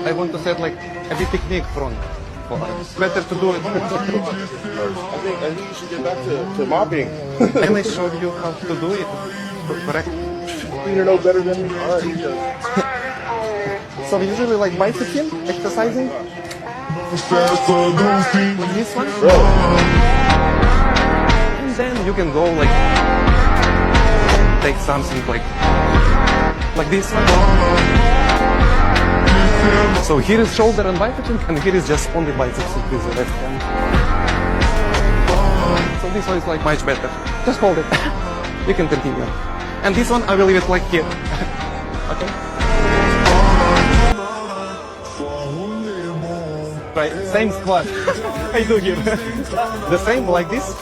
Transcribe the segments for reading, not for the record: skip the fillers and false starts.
I want to set like a bit technique front. It's better to do it. I think you should get back to mopping. And I showed you how to do it. Correct. You know better than me. All right. So usually like bicycling, exercising. With this one. And then you can go like take something like this one. So here is shoulder and bicycling, and here is just only biceps with the left hand. So this one is like much better. Just hold it. You can continue. And this one I will leave it like here. Okay. Right, same squat. I do here. The same like this.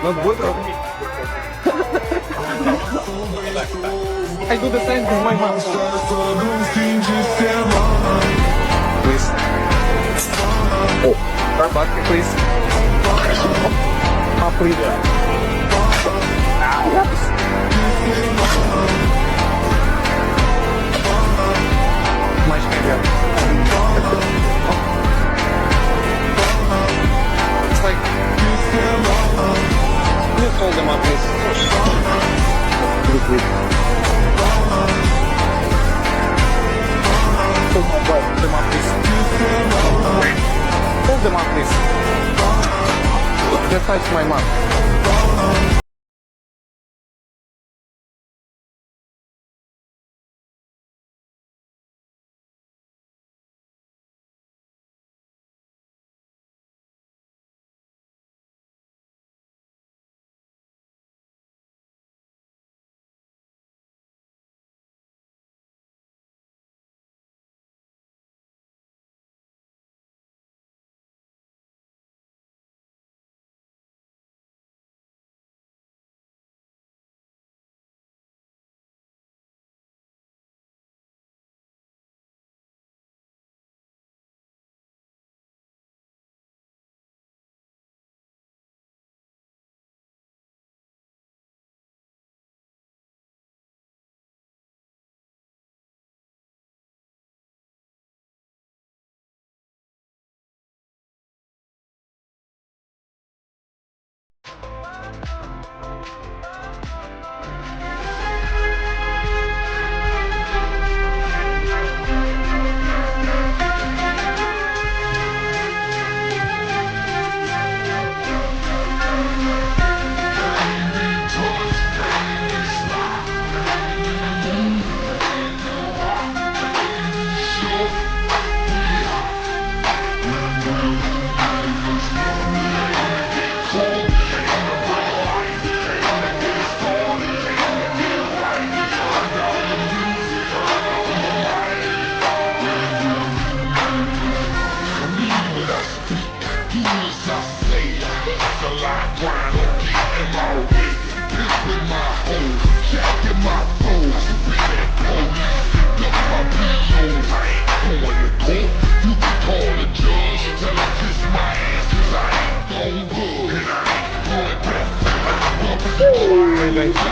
Not good. I do the same with my mom. Please. Oh, back please. Up please. Much better. It's like, please hold them up, please. Hold them up, please. Hold them up, please. Just touch my mouth.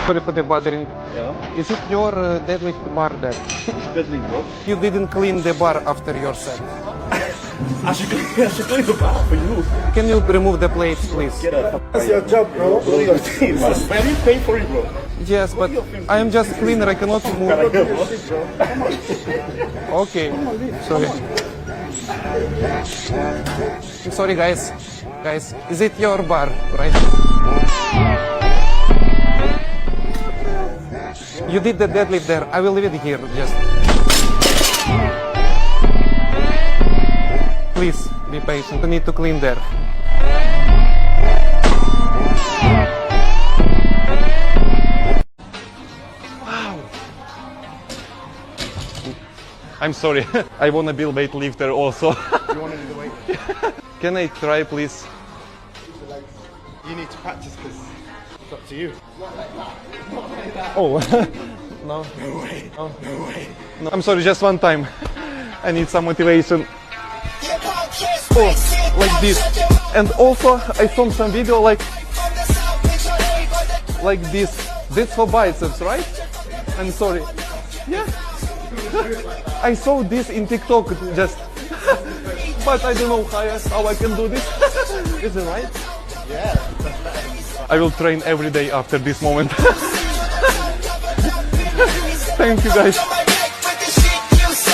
Sorry for the bothering. Yeah. Is it your deadlift bar there? Deadlift, bro. You didn't clean the bar after your set. I should clean the bar for you. Can you remove the plates, please? Get up. That's your job, bro. What are your teams? Man, you pay for it, bro. Yes, but I am just cleaner. I cannot move. Okay. Sorry. Sorry, guys. Guys, is it your bar, right? You did the deadlift there. I will leave it here, just. Please, be patient. I need to clean there. Wow. I'm sorry. I want to be a weightlifter also. You want to do the weight? Can I try, please? You need to practice because it's up to you. Oh, no. No way. No. No way. No, I'm sorry, just one time. I need some motivation. Oh, like this. And also, I saw some video like this. That's for biceps, right? I'm sorry. Yeah. I saw this in TikTok just, but I don't know how I can do this. Is it right? Yeah. I will train every day after this moment. Thank you guys.